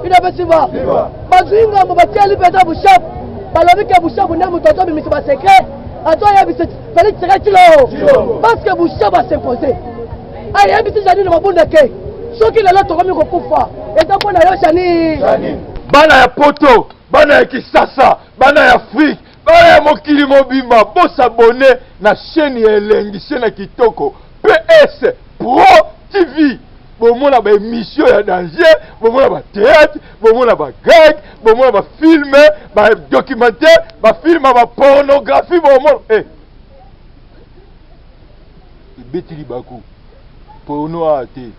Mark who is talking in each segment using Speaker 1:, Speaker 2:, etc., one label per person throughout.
Speaker 1: Il a fait voir. Bazinga mobatiali peta bushap. Balobi ke bushap na mutoto bimisi ba secret. Ato ya bisi fallait tirer kilo. Parce que bushap va s'imposer. Aïe ya bisi jani na mabunda ke. Soki lelo to komi ko kufa. Eta pona yo jani.
Speaker 2: Bana ya poto, bana ya Kisasa, bana ya Afrique, bana ya mokili mobimba, bo s'abonner na chaîne ya Elengi, chaîne ya Kitoko, PS Pro TV. Bomona ba émission ya danger, bomona ba théâtre, bomona ba gag, bomona ba film, ba documentaire, ba film ba pornographie, bomona Betili Baku. Porno ate.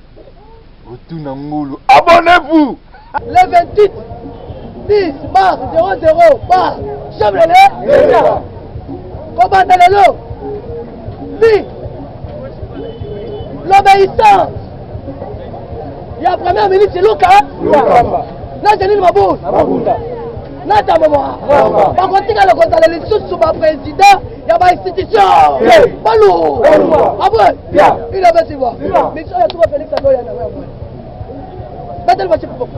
Speaker 2: Retourne ngolo. Abonnez-vous.
Speaker 1: Le 28 10 mars 00 bar Chablele. Commandez le lot. Oui. L'obéissance. Il y a première ministre, c'est Luka. N'a Mabunda. N'a maman. Par contre, il y a le l'élection sous ma président. Il y a ma institution. Balou. Après, il a fait voir. Mais ça, il y a tout Félix Andoya. Mettez le match pour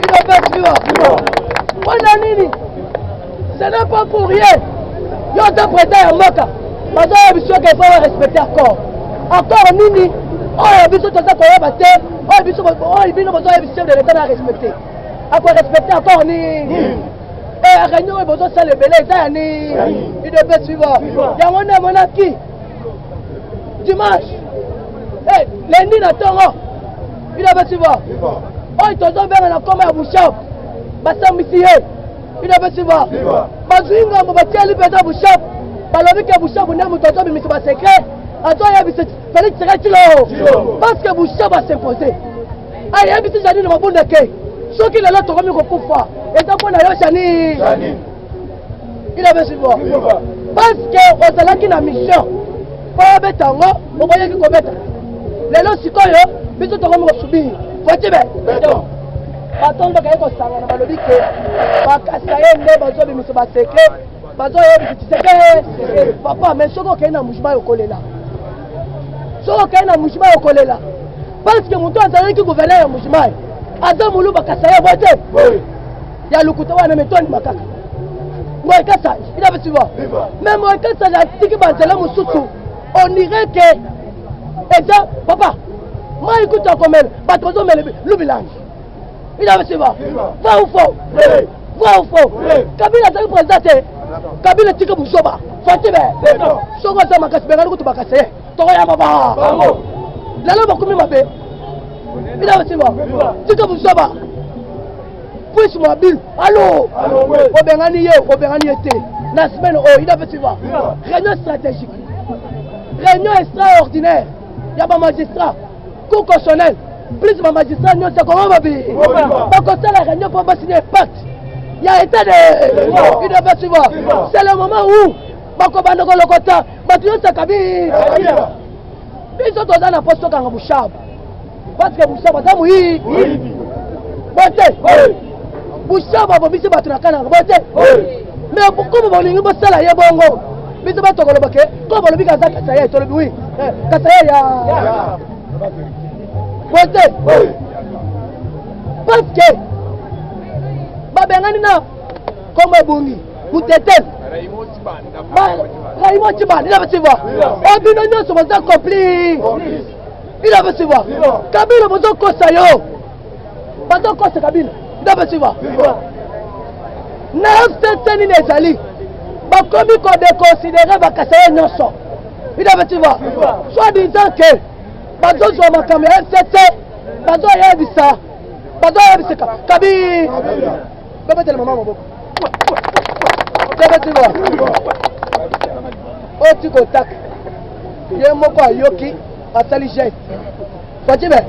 Speaker 1: il a fait voir. On a nini. Ce n'est pas pour rien. Il y a un prêté à Moka. Maintenant, il y a qu'il faut respecter encore. Encore nini. Oh, il y a besoin de ça pour y abattre. Oh, il y a besoin de chef de l'État à respecter. Après respecter encore nini. Et réunion, il y a besoin de ça, les bélés. Il devait suivre. Il y a un monarchie. Dimanche. Lundi, n'attends. Il a fait voir. Oh, il t'a donné un accord à Bouchab. Bassam Missier. Il a fait voir. Bazinga, mon bâtiment, il a Bouchab. Balobi que Bouchab, on a mon tonton, mais c'est pas secret. Attends, il y a fallait tirer kilo. Parce que Bouchab va s'imposer. Ah, il y a des gens qui ont bon d'accueil. Ceux qui l'ont là, ils ont pour fois. Et tant qu'on a eu Chani. Il a fait voir. Parce que on s'est là qui a mission. Pas bête en haut, on voyait qu'il commet. Les lots, c'est quoi, mais tout le monde va subir. Faut-il bien? Attends, il y a un sang, on a dit que papa, mais ce qu'il y a un mouvement au collège là. Ce qu'il y a un mouvement au collège là. Parce que mon toit, c'est qui gouverne un mouvement. Adam Moulou Bakasaya, il y a le couteau à la méthode de Makaka. Moi, il a fait voir. Même moi, quand ça a dit que on dirait que. Et ça, papa, moi, écoute comme elle, pas trop, mais le bilan. Il a fait voir. Va ou faux? Va ou faux? Kabila a été présenté. Kabila tika Bouchoba. Faut-il bien? Sogo ça m'a cassé, mais on va casser. Toya Baba. La loi va comme ma paix. Il a fait voir. Tika Bouchoba. Puis moi, Bill. Allô? Obengani était. La semaine, oh, il a fait voir. Réunion stratégique. Réunion extraordinaire. Il y a un magistrat. Cour constitutionnelle. Plus ma magistrat, nous c'est comment ma vie. Pas comme ça, la réunion pour signer un pacte. Il y a état de. Il doit pas suivre. C'est le moment où. Bakoba ne le quota. Batuyo Sakabi. Ils sont dans un poste quand Bouchab. Parce que Bouchab a oui. Bote. Bouchab a vomi se battre na kana. Bote. Mais pourquoi vous voulez pas ça là ya bongo? Mais c'est pas ton le baquet. Comment le biga ça ça y est, oui. Kasaya ya. Bote. Parce que Babengani na comme Bungi, Bouteten. Raïmo Tiban, il a fait voir. Obino nous sommes accomplis. Il a fait voir. Kabila Bozo Kosayo. Bato Kosa Kabila. Il a fait voir. Neuf Teni Nezali. Bakomi qu'on déconsidérait Bakasaya Nyoso. Il a fait voir. Soit disant que Bato soit ma caméra FCC. Bato Yabissa. Bato Yabissa. Kabila. Bébé le maman mon beau. Tu vois. Oh tu contact. Il y a un mot quoi yoki à saligette. Faut-il bien?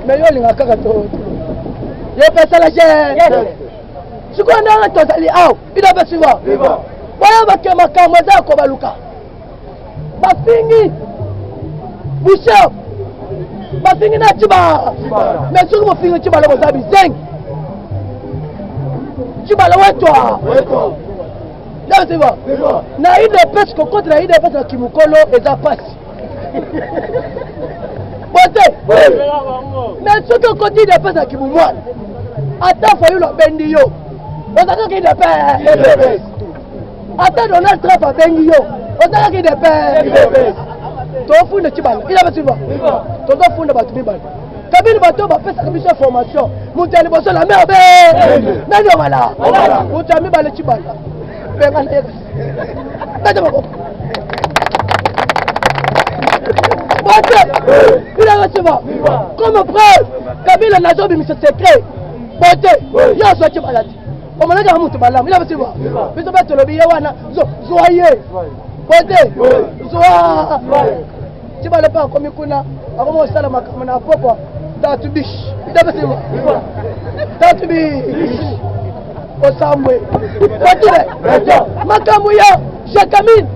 Speaker 1: Mais yo linga kaka to. Il y a pas saligette. Tu connais un tozali ah, il a pas tu vois. Voilà ma kamada ko baluka. Ba fingi. Bouchard. Ba fingi na tiba. Mais tu mo fingi tiba le mozabi zeng. Tu vas le toi. Là, c'est bon. Naïd de pêche contre Naïd de pêche à Kimukolo et ça passe. Bote. Mais ce que continue de faire, c'est qu'il vous voit. Attends, il faut le bendio. On a qu'il de paix. Attends, Donald Trump a bendio. On a qu'il de paix. Ton fou de Tibal. Il a battu. Ton fou de Batibal. Kabila bato ba pesa kabisa formation. Mutali boso la merde. Nani wala. Mutami ba le Tibal. Benga le. Nani ba. Il a reçu. Comme preuve, Kabila n'a jamais mis ce secret. Bote, il a sorti maladie. On m'a dit à mon tabac, il a reçu. Mais ça va te le billet, joyeux. Bote, joie. Tu vas le pas comme il y a. Avant moi, ça, on a pas. Dans biche. Il a reçu. Dans biche. Au Samoué. Bote, Makamouya, Jacamine.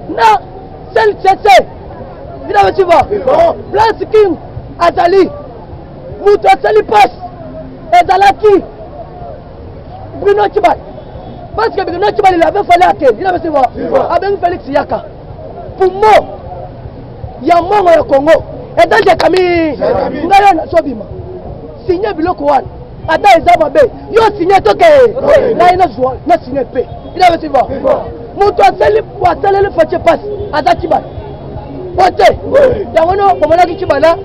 Speaker 1: Na, celle c'est. Il a reçu. Place King, Azali. Moutou Azali passe. Ezalaki. Bruno Tibal. Parce que Bruno Tibal, il avait fallu à qui? Il a reçu. Avec Félix Yaka. Pour moi, il y a un moment au Congo. Et dans les Camille, il y a un Sobima. Signé Biloko One. Attends, ils ont mabé. Ils ont signé Toké. Là, il a signé P. Il a reçu. Moutou Azali le fait passe. Azatibal. Bote, yangono bomona ki kibala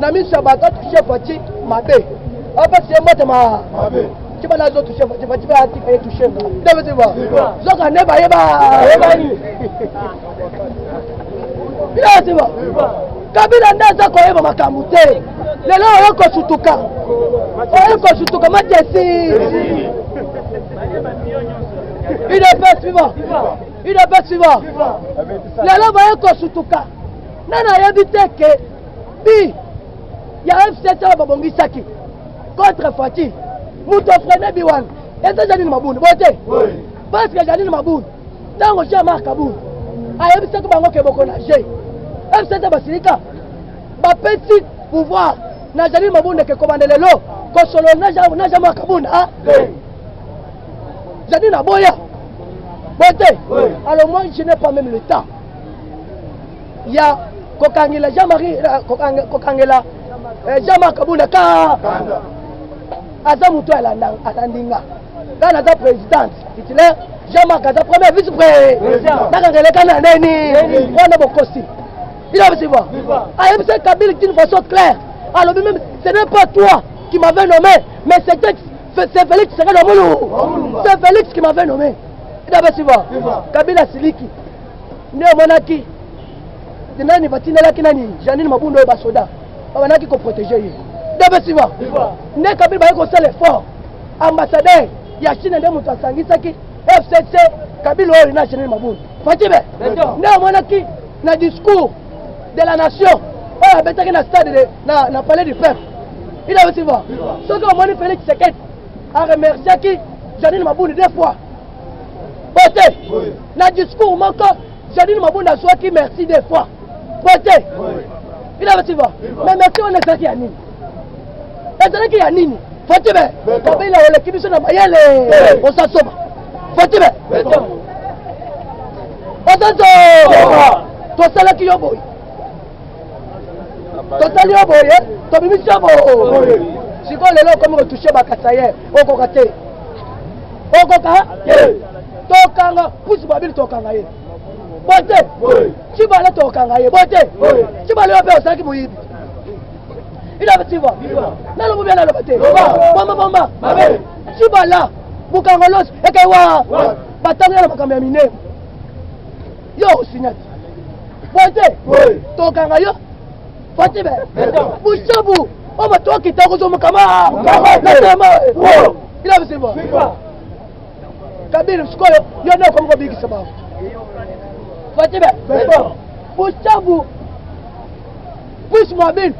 Speaker 1: na miso bata toucher fati mabe. Apa c'est mote ma mabe. Kibala zo toucher fati fati ba ati fait toucher nga. Debe te ba. Zo ka ne ba yeba ni. Bila te ba. Kabila ndaza ko yeba makambu te. Lelo yo ko sutuka. Yo ko sutuka matesi. Il est pas suivant. Il est pas suivant. Lelo ba yo ko sutuka. Nana yabite ke bi ya FCT babongi saki contre Fati muto frene biwan eza Janine Mabunda bote parce que Janine Mabunda tango chez Marc Kabou ayebise ko bango ke boko na G FCT basilika ba petit pouvoir na Janine Mabunda ke commander lelo ko solo na Marc Kabunda ah Janine Aboya bote alors moi je n'ai pas même le temps il y a Kokangela Jean-Marie Kokangela Jean-Marc Kabunda ka Azamuto alandinga kana za présidente titulaire Jean-Marc Aza premier vice-président nakangela kana neni wana bokosi il a vu voir ayebisa Kabila d'une façon claire alors même ce n'est pas toi qui m'avais nommé mais c'est Félix c'est Félix qui m'avait nommé il a vu voir Kabila siliki ne monaki nani batinela kinani Janine Mabunda ba soda babanaki ko protéger ye debe siva ne Kabila ba ko sala effort ambassadeur ya Chine nde mutu asangisaki FCC Kabila ori na Janine Mabunda fatibe ne monaki na discours de la nation oya betaki na stade na palais du peuple il a aussi va ce que moni Félix Sekete a remercié qui Janine Mabunda deux fois bote na discours moko Janine Mabunda soit qui merci deux fois bote il a aussi va mais merci on est ça qui a nini est-ce qu'il y a nini fatibe Kabila ole kibiso na bayele on s'assoba fatibe osanzo to sala ki yoboy totali yoboye to bimi chabo siko lelo comme retoucher bakasaye okokate okoka tokanga pusi babili tokanga ye bote chibala tokanga ye bote chibala yo pe osaki muyibi ila batiwa nalo mubya nalo bate bomba chibala bukangolos ekewa batanga makambo ya mine yo osinyati bote tokanga yo fatibe bushabu oma toki tako zo mukama nasema ila batiwa Kabila sikoyo yo ne ko bigi sababu fatibe bushabu push mobile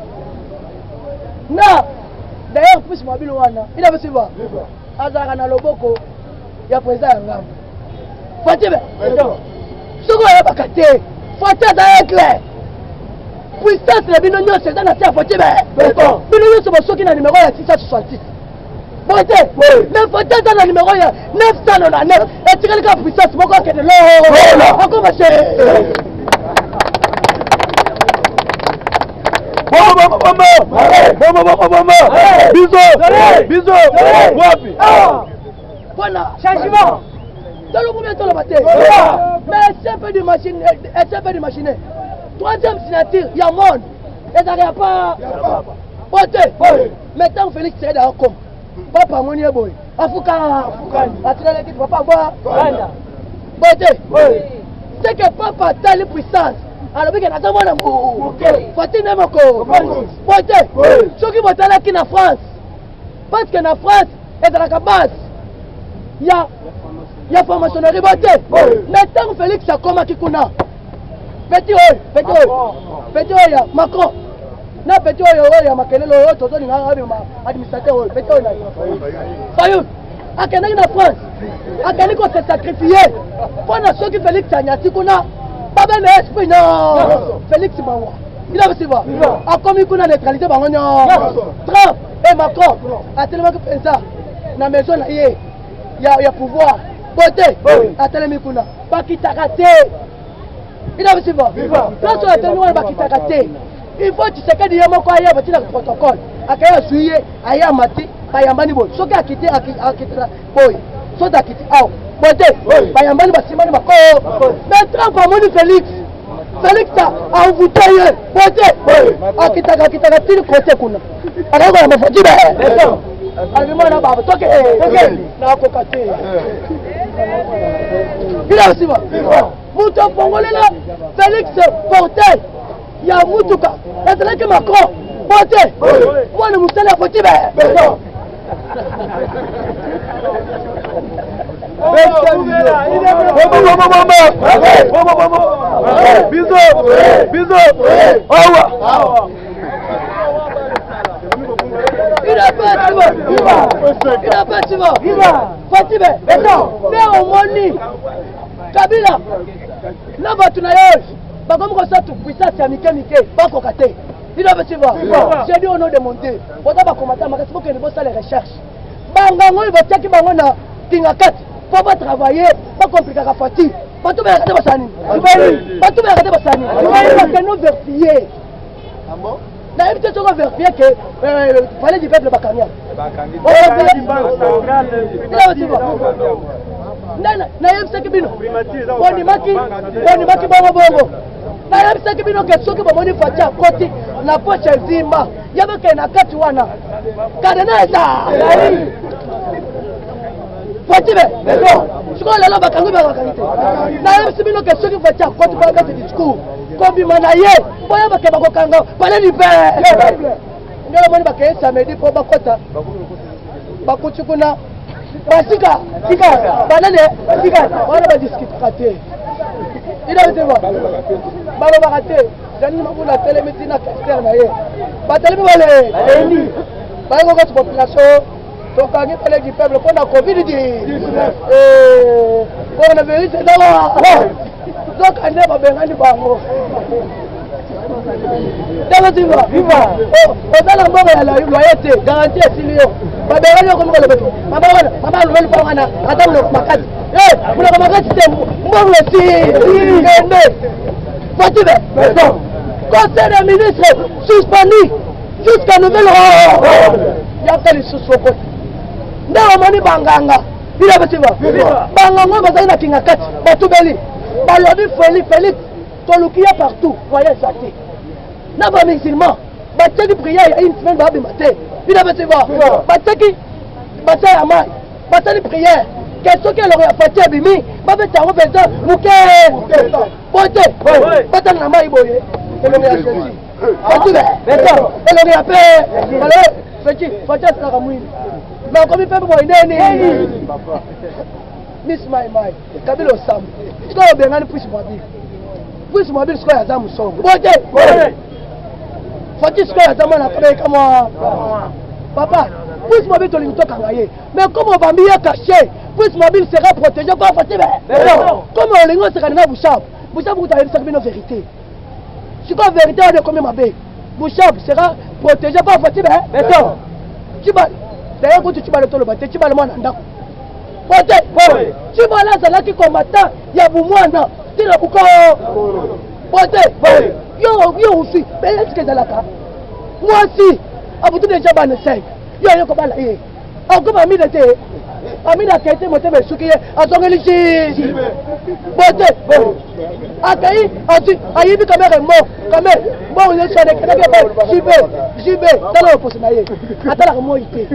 Speaker 1: na d'ailleurs push mobile wana ila batiwa azaka na loboko ya président yangamu fatibe soko ya bakate fatibe da clair puissance la bino nyonso eza na te fatibe bino nyonso basoki na numéro ya 666 bote mais fatibe eza na numéro ya 999 etikali ka puissance moko akende lo akoma se
Speaker 2: Biso. Wapi?
Speaker 1: Voilà, changement. Dans le premier temps, le matin. Mais c'est un peu de machine. Troisième signature, il y a monde. Et ça n'y a pas. Maintenant, Félix serait dans le com. Papa, mon yé boy. Afouka. Attendez, l'équipe, papa, voir. C'est que papa a la puissance. Alors, il y a un monde. Fatine est encore. Ceux qui vont aller en France. Parce que en France, et dans la base, il y a formation de riboté. Maintenant, Félix a comme qui kuna. Petit Macron. Na petit ya makelelo toto ni administrateur petit Fayou. Akena na France. Akeli ko se sacrifier. Pendant ceux qui Félix Anyati kuna. Baba na esprit non. Félix Mawa. Il a aussi va. A comme kuna neutralité bango non. Trump et Macron. A tellement que pensa na maison na yé. Ya pouvoir. Côté. A tellement kuna. Pas qui t'a raté. Il a aussi va. Quand on a tellement pas qui t'a raté. Il faut que tu sais que tu as un protocole. Akaya suiye, aya mati, bayambani boy. Soki akite boy. Soki akite aw. Bote, bayambani basimani bako. Mais Trump a moni Félix. Félix a envoûté. Bote, akitaka tili côté kuna. Akako na mafaji ba. Alimana baba toke. Na kokate. Bila siba. Muto pongolela Félix portail. Il y a Moutouka, c'est là que Macron, Boté, moi le Moussel a foutu, il a pas Fatibé, mais au Moni, Kabila, n'a pas tout comme ça, tout puissance, c'est Miké, pas cocaté. Il doit se voir. J'ai dit au nom de mon Dieu. On va commenter, mais il faut que nous fassions les recherches. Bangango, il va checker Bangona, Tingakat, faut pas travailler, pas compliquer la fatigue. Pas tout regarder Bassani. Pas tout regarder Bassani. Parce que nous vérifier. D'ailleurs, peut-être qu'on va vérifier que le palais du peuple Bakania. nayebisaki bino ke soki bomoni fati akoti na poche ezimba yabeke na kati wana kadena eza fati be sikoyo lelo bakangi bakangi te nayebisi bino ke soki fati akoti babete discours kobima na ye boyebake bakokanga paledi pe ngelo moni bakeye samedi mpo bakota bakuti kuna basika banane sika wana badiskitaka te idaweteba balobaka te janini mabula atelemi na castere na ye batelemi bale bayekokati population tokangi pele du peuple mpona covid-19 coronavirus ezawa zoka nde babengani bango Dagotiba, ozala mbongo ya loyer te, garantie esili yo. Babengani yo komoko lobeto. Mama lobeli pa wana, ata muloko makati. Muloko makati te, mbongo esi. Fatibe, conseil des ministres suspendu jusqu'à nouvel ordre. Yaka lisusu okoti. Nde omoni banganga. Bila batiba. Banganga bazali na kinga kati, batubeli. Balobi Félix. Tolukia partout, voyez ça. N'a pas musulman, bataki prière il y a une semaine babi matin. Il a battu voir. Bataki bataille à main. Bataki prière. Qu'est-ce que leur a fait abimi? Babe tango beta muke. Bote. Bata na mai boye. Et le a choisi. Batu beta. Et le a fait. Alors, petit, fata na kamwini. Mais comme il peut boye neni. Miss my mind. Kabilo sam. Siko bengani push mobile. Push mobile siko ya zamu songo. Bote. Fati siko ya zamu na kama kama papa. Push mobile tolinitoka ngaye. Mais comme on va mieux cacher, push mobile sera protégé par Fati. Comme on lingo sera na Bouchab. Bouchab vous avez dit la vérité. Si quoi vérité on est comme ma bé. Bouchab sera protégé par Fati. Tu vas d'ailleurs quand tu vas le tolo baté, tu vas le monde ndako. Bote. Tu vas là ça là qui combattant, il y a Boumwana. Tu la buko. Bote. Yo aussi. Mais est-ce que ça là Moi aussi, à vous tout déjà ban 5. Yo yo comme là. Encore ma mine était. Amina qui a été monté mais souki a son ici. Bote. Akai, ayi bi kamera mo. Kamera. Bon on est sur les canapés. JB. Dans le poste naie. Attends la mo ité.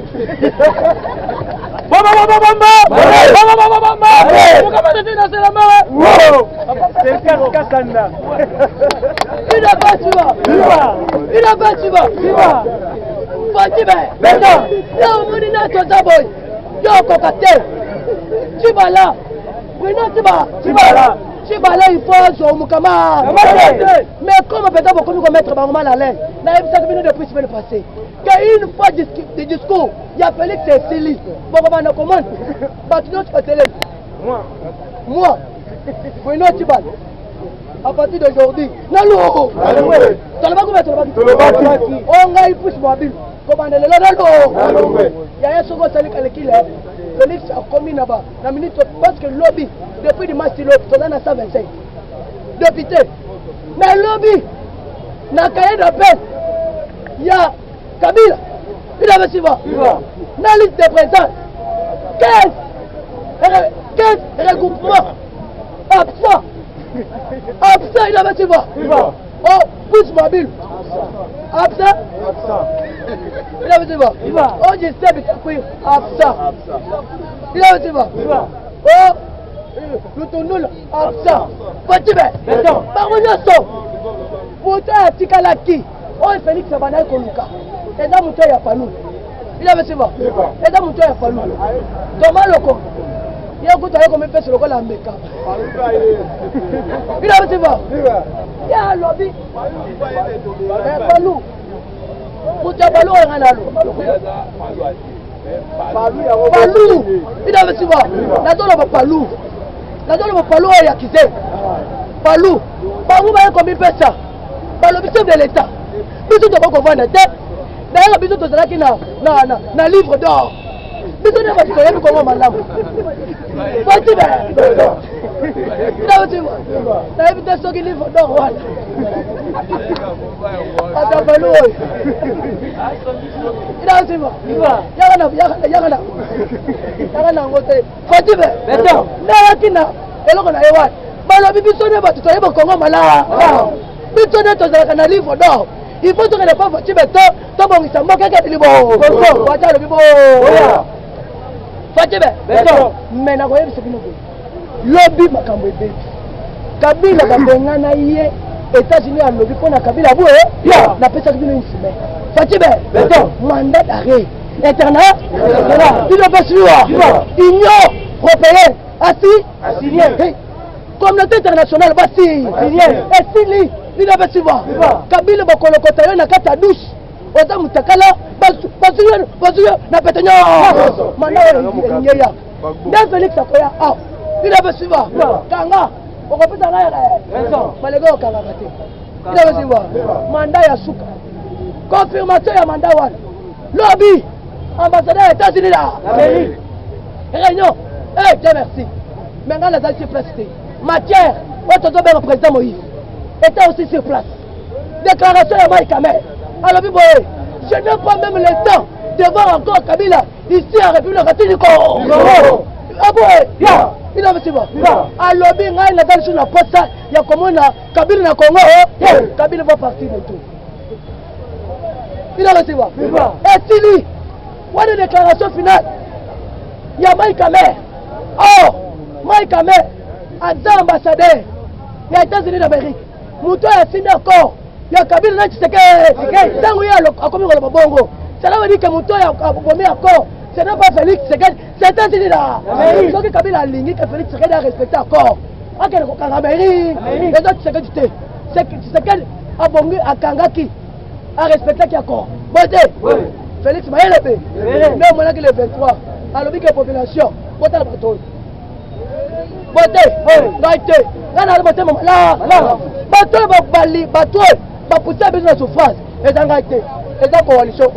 Speaker 1: Bamba. Vous comment de dans la main. C'est le Kasanda. Il a pas tu vas. Fatime. Maintenant, yo monina to boy. Yo kokate. Tu vas là. Maintenant tu vas là. Tu vas là il faut zo mukama. Mais comment peut-être beaucoup nous mettre maman à l'aise. Na ça vient depuis semaine passée. Que une fois de discours, il y a Félix et Célie. Bon comment on commande. Bah tu dois télé. Moi. Maintenant tu vas. À partir d'aujourd'hui. Non. Tu le vas comment on va y pousse mobile. Comment il y a un second salut qui est Félix a commis là-bas. La minute parce que le lobby, depuis le match, tu as 125. Député, dans le lobby, dans le cahier d'appel, il y a Kabila. Il avait suivi. Dans la liste des présents, 15 regroupements absents. Il avait suivi. Oh, pousse mobile. Absent. Il avait dit bon. Oh, je sais que tu absent. Il avait dit bon. Oh, le tonneau absent. Petit bé. Par une leçon. Pour toi, Tikalaki. Oh, Félix Abana Koluka. Et dans mon toit, il n'y a pas nous. Il avait dit bon. Et dans mon toit, il n'y a pas nous. Thomas Loko. Il y a un coup de comme il fait sur le col à Meka. Il avait dit bon. Il y a un lobby. Pas nous. Palou, il avait dit la donne Palou. La donne Palou est accusé. Palou, vous voyez combien il fait ça. Palou, le chef de l'État. Bisous de beaucoup de tête. D'ailleurs, bisous de cela qui n'a livre d'or. Bisous de votre collègue comme madame. Voici bien. Il avait dit la invitation qui livre d'or. Attends, Palou. Il a dit moi. Yagana ngote. Fatime. Beto. Na kina. Eloko na yewa. Balo bibisone ba tutoye ba Kongo mala. Bitone to za kana livre d'or. Il faut que ne pas Fatime to bongisa mboka ke libo. Kongo. Wacha le bibo. Fatime. Beto. Mena ko yebise bino. Lobby makambo ebe. Kabila bangana ye. États-Unis à lobby pour na Kabila boué. Ya, na pesa bino insime. Fatime, beto, mandat d'arrêt international, il ne peut suivre. Union européenne, signé. Communauté internationale, signé. Et signé, il ne peut suivre. Kabila Bokolo Kotayo na kata douche. Oda mutakala, basuyo na petenyo. Mandat d'arrêt. Dans Félix Akoya, il ne peut suivre. Kanga, on peut pas l'arrêt. Malego Kanga Kate. Il ne peut suivre. Mandat ya suka. Confirmation ya mandat one. Lobby. Ambassadeur des États-Unis là. Réunion. Dieu merci. Maintenant les alliés sur place. Matière. Votre le président Moïse était aussi sur place. Déclaration de Mike Kamel. Alors, je n'ai pas même le temps de voir encore Kabila ici à République du Congo. Ah bon? Il a dit bon. Alors, il y a une poste, il y a comme Kabila na Congo. Kabila va partir de tout. Il a dit bon. Et Tili, il y a une déclaration finale. Il y a Mike Kamel. Oh, Mike Kamel, ambassadeur. Il y a États-Unis d'Amérique. Moutou a signé encore. Il y a Kabila qui s'est fait. Tant qu'il y a le bongo. Cela veut dire que Moutou a promis encore. Ce n'est pas Félix Tshisekedi, c'est États-Unis là. Donc Kabila a ligné que Félix Tshisekedi a respecté encore. Ok, le Kangameri, les autres Tshisekedi tu Tshisekedi a bongu à Kangaki a respecté qui encore. Bote, Félix Mayelebe. Mais on a que le 23. Alors que la population, bote la bataille. Bote, gaïté. Là, on a le bataille là. Bataille va bali, bataille va pousser à besoin de souffrance. Et dans gaïté, et dans coalition.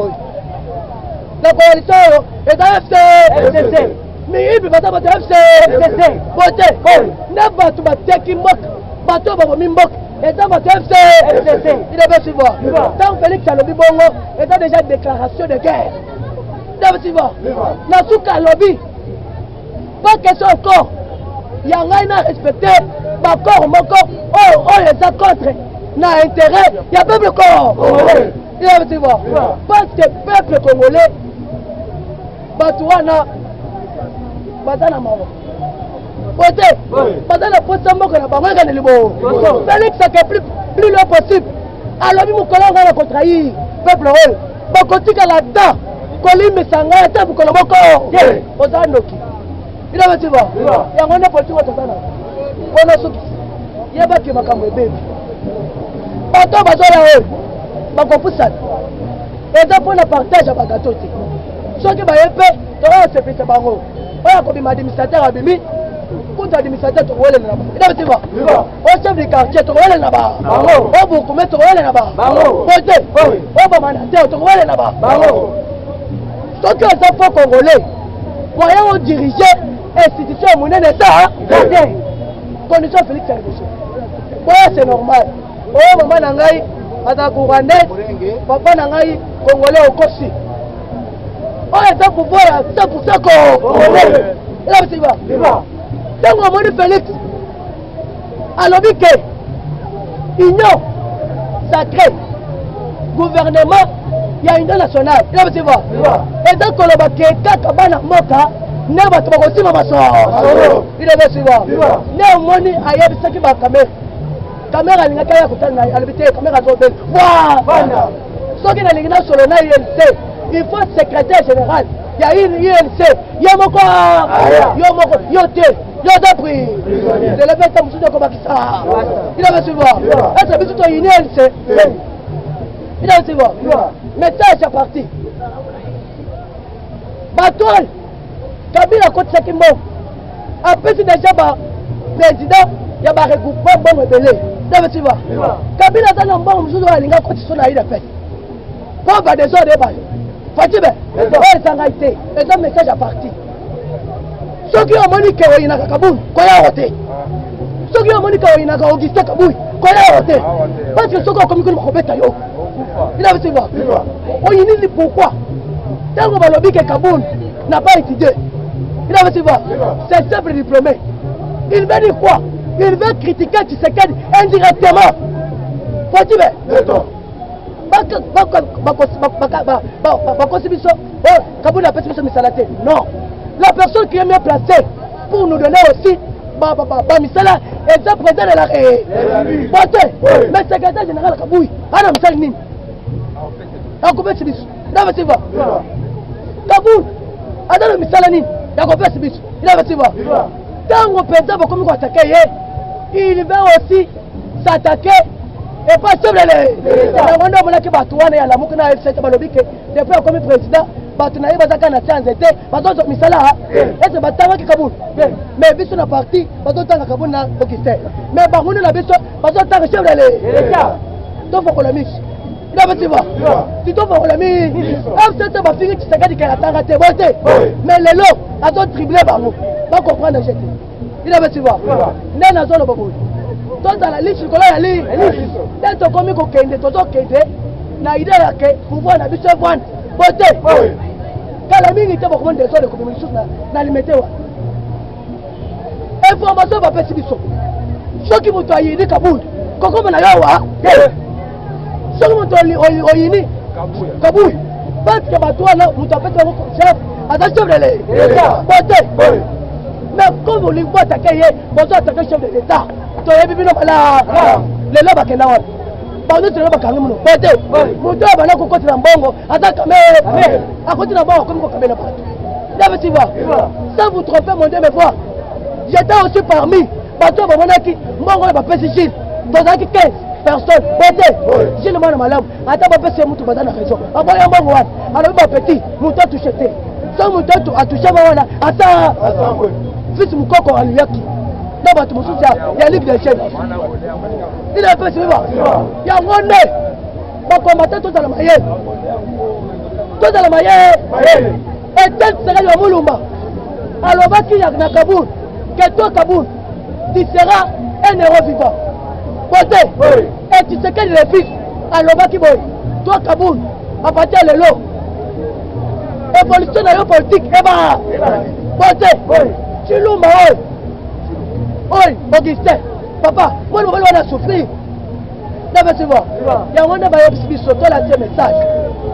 Speaker 1: La coalition est dans FCC. Mais il peut pas FC. Bote, n'a pas tout battre qui moque. Bateau va me moque. Et dans votre FCC, il devait suivre. Tant Félix Alobi Bongo, était déjà déclaration de guerre. Il devait suivre. Nasuka Alobi, pas question encore. Il y a rien à respecter. Ma corps, mon corps, oh, les a contre. N'a intérêt, il y a peuple corps. Il devait suivre. Parce que peuple congolais, Batouana, Batana Maro. Côté, Batana Potsamo, que la parole est le bon. Félix, ça fait plus le possible. Alors, mon collègue va contraire. Peuple, Bakoti là-dedans. Kolim Sanga, et pour que le bon corps. Ozanoki. Il a dit, il y a un politique au Totana. On a souki. Il y a pas qui m'a camé bébé. Bateau, là-haut. Bakopoussade. Et donc, on a partagé à Bagato. Ceux qui m'ont épais, tu auras ce petit barreau. On a comme administrateur à Bimi. Quand administrateur, tu vois là-bas. Il a dit, au chef du quartier, tu vois là-bas. Au bourgmestre, tu vois là-bas. Côté, au mandataire, tu vois là-bas. Ceux qui ont pas congolais, voyons diriger l'institution monnaie d'État. Condition Félix Alobi. Ouais, c'est normal. Oh, maman Nangaï, Ata Kourandais, papa Nangaï, Congolais au Kosi. Oh, il est pour voir 100% Congolais. Il a dit, donc, on m'a dit Félix Alobi que union sacrée, gouvernement, il y a une union nationale. Il a dit, et donc, on a dit que Kakabana Moka, il a dit, néanmoins, il y a des gens qui vont caméra il y a des caméra il faut secrétaire général. Il y a une ILC. Il y a mon corps. Il y a mon corps. Il y a d'après. C'est le fait que je comme ça. Il avait su voir. Est-ce que c'est une ILC? Il avait su voir. Message à partir. Batoual. Kabila côté Sekimbo. Après c'est déjà président. Il y a un regroupement bon rebelle. Il avait su voir. Kabila dans un bon jour à l'Inga côté son aïe de paix. Pas des ordres de balle. Fatime, ça a été un message à partir. Ceux qui ont monique au Inaka Kaboul, quoi a roté. Ceux qui ont monique au Inaka Auguste Kaboul, quoi a roté. Parce que ceux qui ont commis le Robert Tayo. Il avait su voir. On y dit pourquoi. Tant qu'on va le dire que Kaboul n'a pas étudié. Il avait su voir. C'est simple diplômé. Il veut dire quoi? Il veut critiquer Tshisekedi indirectement. Fatime. Non. La personne qui est mieux placée pour nous donner aussi Misala est le président de la République. Mais le secrétaire général Kaboui, Adam Salnin. Kaboul, Adam Misalanin, il a fait tant que président comme il attaquer, il va aussi s'attaquer. Et pas sur les gens qui battent à la Moukna et cette balobike, depuis comme président, Batunaï Bazaka n'a pas été, Baton Misala, et c'est Batama qui Kaboul. Mais vu sur la partie, Baton Kaboul n'a pas quitté. Mais Baroune n'a pas dit, Baton chef de l'État. Donc, il faut la mise. Il a pas dit, tu dois voir la mise. C'est ma fille qui s'est dit qu'elle a raté. Mais les lots, à d'autres triplés, Barou, va comprendre le jeter. Il a pas dit, n'est pas dans le Baboul. Dans la liste, la liste. Dès que tu as mis Kende, tu as na idée que pouvoir na biso vendre. Boté. Quand la mine était beaucoup de choses de communication na limité wa. Information va passer biso. Ceux qui vont travailler des Kaboul, comment na yawa? Ceux qui vont travailler oyini Kaboul. Parce que ba toi là, vous tapez ton chef. Attention les. Boté. Mais comme vous les voyez attaquer, vous attaquez chef de l'État. Tu as vu les lobes qui n'ont pas de travail quand même. Boté. Vous devez aller au côté d'un bongo. Attaque mais à côté d'un bongo comme vous avez la patte. Là tu vois. Ça vous trompez mon Dieu me voit. J'étais aussi parmi. Bateau Bamonaki, bongo va passer Gilles. Dans 15 personnes. Boté. Gilles le malade. Attends pas passer moutou bazana raison. Après un bongo. Alors ma petit, moutou touché. Sans moutou a touché ma attends. Fils Moukoko à Luyaki. Là, tu me souviens, il y a libre de chaîne. Il a fait ce qu'il y a un monde. On combattait tout dans le maillet. Tout dans le maillet. Et tel serait le Moulumba. Alors, qui y a Kaboul, que toi, Kaboul, tu seras un héros vivant. Bote. Et tu sais quel est le fils? Alors, qui boy. Toi, Kaboul, à partir de l'eau. Évolution de la politique, eh ben. Bote. Tu l'as mal. Oi, Augustin. Papa, moi, nous allons souffrir. Tu vois, il y a un qui a sauté la message.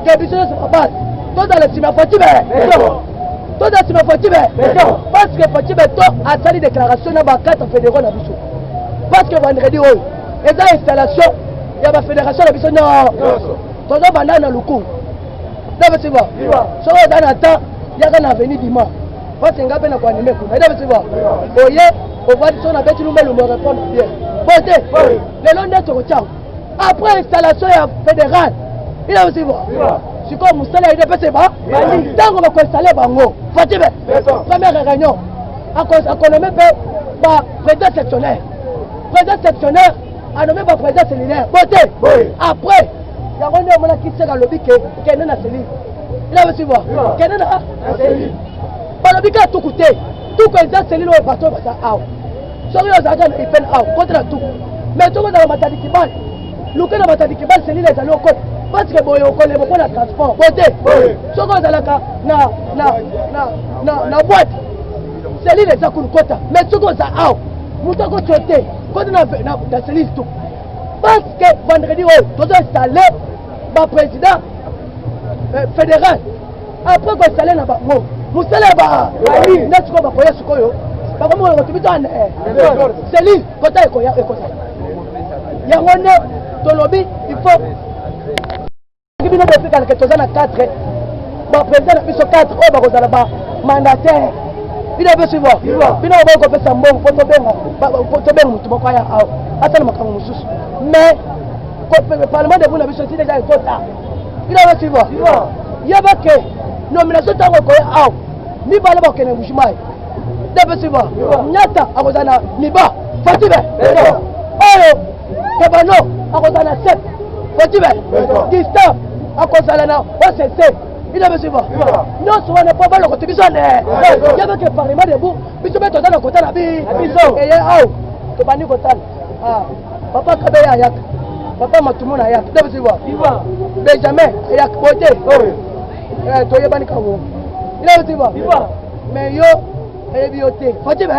Speaker 1: Il y a besoin de sa base. Toi, dans le cinéma, tu toi, dans le cinéma, parce que Fatime a sali déclaration dans les 4 fédéraux. Parce que vendredi, il y a une installation, il y a une fédération. Non, tu vas dans le coup. Tu vois, si on est dans le temps, il y a un avenir dimanche. Parce que tu as animé. Tu vois, on va dire qu'on a bêti nous, mais nous répondre bien. Le long de ton après l'installation fédérale, il a aussi voir. C'est comme Moussala, il est pas tant qu'on va installer Bango. Fatime, première réunion, on a même pas président sectionnaire. Président sectionnaire, on a même pas président cellulaire. Après, il y a un homme qui sait dans le lobby qui est dans la cellule. Il a aussi voir. Qui est dans la cellule. Le lobby a tout coûté. Tout président cellule est partout. Sur les agents, il fait contre la tout. Mais tout le monde a la maternité qui bat. Luka na matadi kibali c'est l'île ezali okot parce que boyo okole beaucoup na transport bote soko ezalaka na boîte c'est l'île eza kota mais soko za ao muto ko chote ko na c'est l'île tout parce que vendredi oyo tozo installer ba président fédéral après ko installer na ba mo musala ba ali na soko ba koya sikoyo ba ko mo ko tibito c'est l'île kota ekoya ekota yango ne Tolobi, il faut que nous fassions quelque chose à 4. Le président a fait 4 ans, mandataire. Il a fait ce voir. Il a fait ça, mais le Parlement de vous n'a sorti déjà un quota. Il a fait ce voir. Il y a que nomination de Tangokoya, ni pas le Bakene Mouchimai. Il a fait ce voir. Nyata, à Rosana, Niba, Fatime. Oh, Kebano. À cause de la 7, Gustave, à cause de la OCC, il a besoin. Non, ce n'est pas le côté bizarre. Il y avait que le Parlement debout, puis tu mets dans le côté de la vie. Et il y a un peu de côté. Papa Kabé Ayak, Papa Matoumon Ayak, il a besoin. Benjamin Ayak, Boté, Toye Banikawo, il a besoin. Mais yo, il est bioté. Fatime,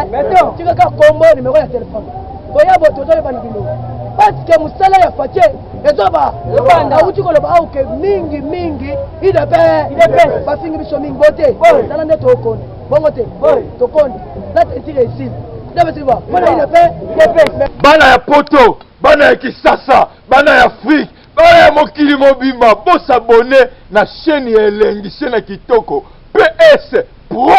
Speaker 1: tu vas faire combo numéro de téléphone. Toye Boté, Banibino. Parce que Moussala ya Fatie ezoba auti ko loba auke mingi il est pas fingi biso mingi bote tala nde to konde bongo te to konde la tire ici debe tiba bona il est pas
Speaker 2: bana ya poto bana ya Kisasa bana ya Afrique bana ya mokili mobimba bo s'abonner na chaîne ya elengi chaîne ya kitoko PS Pro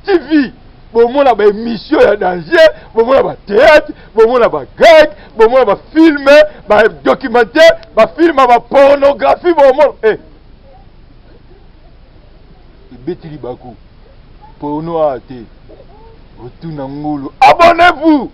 Speaker 2: TV. Bomona ba émission ya danger, bomona ba théâtre, bomona ba gag, bomona ba film, ba documentaire, ba film ba pornographie, bomona Betili Baku. Porno ate. Retourne ngulu. Abonnez-vous.